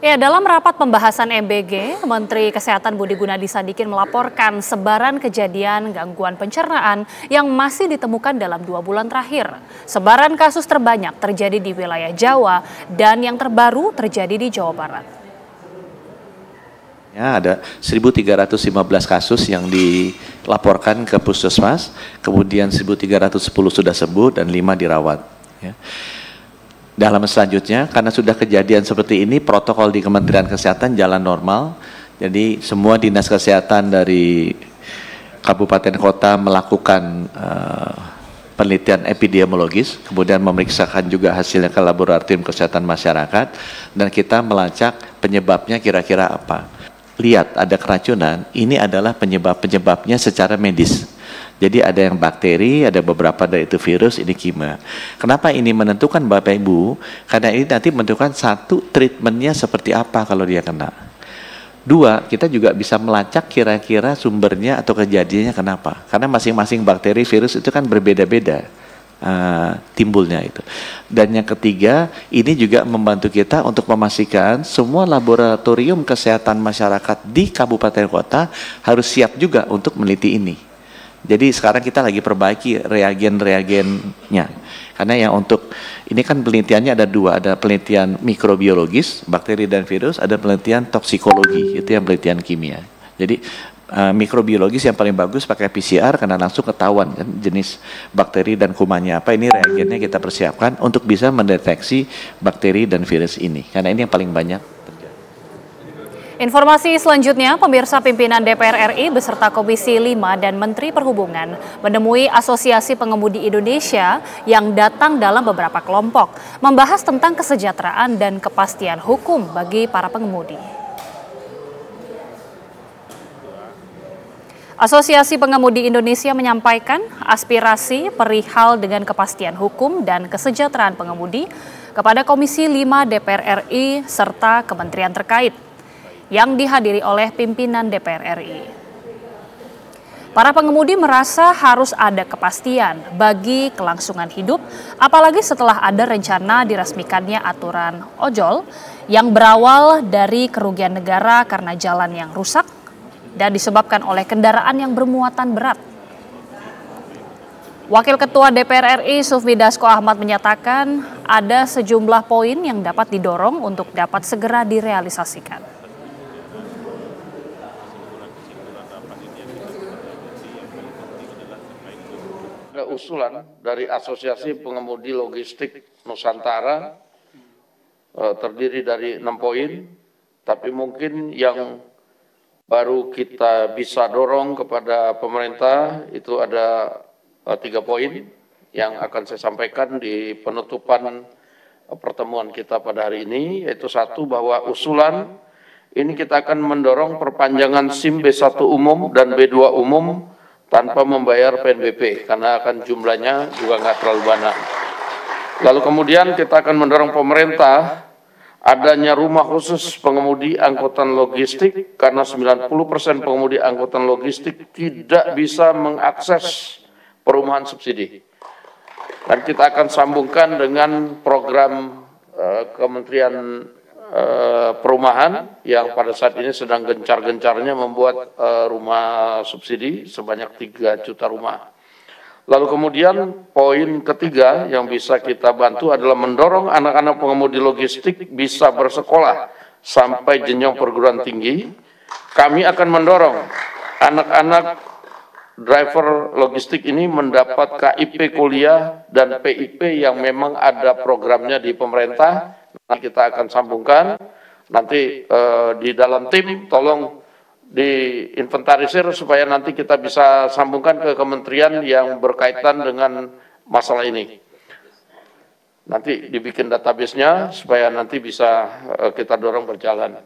Ya, dalam rapat pembahasan MBG, Menteri Kesehatan Budi Gunadi Sadikin melaporkan sebaran kejadian gangguan pencernaan yang masih ditemukan dalam 2 bulan terakhir. Sebaran kasus terbanyak terjadi di wilayah Jawa dan yang terbaru terjadi di Jawa Barat. Ya, ada 1.315 kasus yang dilaporkan ke Puskesmas, kemudian 1.310 sudah sembuh dan 5 dirawat. Ya. Dalam selanjutnya, karena sudah kejadian seperti ini, protokol di Kementerian Kesehatan jalan normal. Jadi semua dinas kesehatan dari kabupaten kota melakukan penelitian epidemiologis, kemudian memeriksakan juga hasilnya ke laboratorium kesehatan masyarakat, dan kita melacak penyebabnya kira-kira apa. Lihat ada keracunan, ini adalah penyebabnya secara medis. Jadi ada yang bakteri, ada beberapa dari itu virus, ini kimia. Kenapa ini menentukan Bapak Ibu? Karena ini nanti menentukan satu, treatmentnya seperti apa kalau dia kena. Dua, kita juga bisa melacak kira-kira sumbernya atau kejadiannya kenapa. Karena masing-masing bakteri, virus itu kan berbeda-beda timbulnya itu. Dan yang ketiga, ini juga membantu kita untuk memastikan semua laboratorium kesehatan masyarakat di kabupaten kota harus siap juga untuk meneliti ini. Jadi sekarang kita lagi perbaiki reagen-reagennya. Karena yang untuk, ini kan penelitiannya ada dua, ada penelitian mikrobiologis, bakteri dan virus, ada penelitian toksikologi, itu yang penelitian kimia. Jadi mikrobiologis yang paling bagus pakai PCR karena langsung ketahuan kan jenis bakteri dan kumannya apa, ini reagennya kita persiapkan untuk bisa mendeteksi bakteri dan virus ini. Karena ini yang paling banyak. Informasi selanjutnya, pemirsa, pimpinan DPR RI beserta Komisi 5 dan Menteri Perhubungan menemui Asosiasi Pengemudi Indonesia yang datang dalam beberapa kelompok, membahas tentang kesejahteraan dan kepastian hukum bagi para pengemudi. Asosiasi Pengemudi Indonesia menyampaikan aspirasi perihal dengan kepastian hukum dan kesejahteraan pengemudi kepada Komisi 5 DPR RI serta kementerian terkait, yang dihadiri oleh pimpinan DPR RI. Para pengemudi merasa harus ada kepastian bagi kelangsungan hidup, apalagi setelah ada rencana diresmikannya aturan ojol yang berawal dari kerugian negara karena jalan yang rusak dan disebabkan oleh kendaraan yang bermuatan berat. Wakil Ketua DPR RI Sufmi Dasko Ahmad menyatakan ada sejumlah poin yang dapat didorong untuk dapat segera direalisasikan. Ada usulan dari Asosiasi Pengemudi Logistik Nusantara, terdiri dari 6 poin, tapi mungkin yang baru kita bisa dorong kepada pemerintah itu ada 3 poin yang akan saya sampaikan di penutupan pertemuan kita pada hari ini, yaitu satu, bahwa usulan ini kita akan mendorong perpanjangan SIM B1 umum dan B2 umum tanpa membayar PNBP, karena akan jumlahnya juga nggak terlalu banyak. Lalu kemudian kita akan mendorong pemerintah adanya rumah khusus pengemudi angkutan logistik, karena 90% pengemudi angkutan logistik tidak bisa mengakses perumahan subsidi. Dan kita akan sambungkan dengan program Kementerian Perumahan yang pada saat ini sedang gencar-gencarnya membuat rumah subsidi sebanyak 3 juta rumah. Lalu kemudian poin ketiga yang bisa kita bantu adalah mendorong anak-anak pengemudi logistik bisa bersekolah sampai jenjang perguruan tinggi. Kami akan mendorong anak-anak driver logistik ini mendapat KIP kuliah dan PIP yang memang ada programnya di pemerintah. Nanti kita akan sambungkan, nanti di dalam tim tolong diinventarisir supaya nanti kita bisa sambungkan ke kementerian yang berkaitan dengan masalah ini. Nanti dibikin database-nya supaya nanti bisa kita dorong berjalan.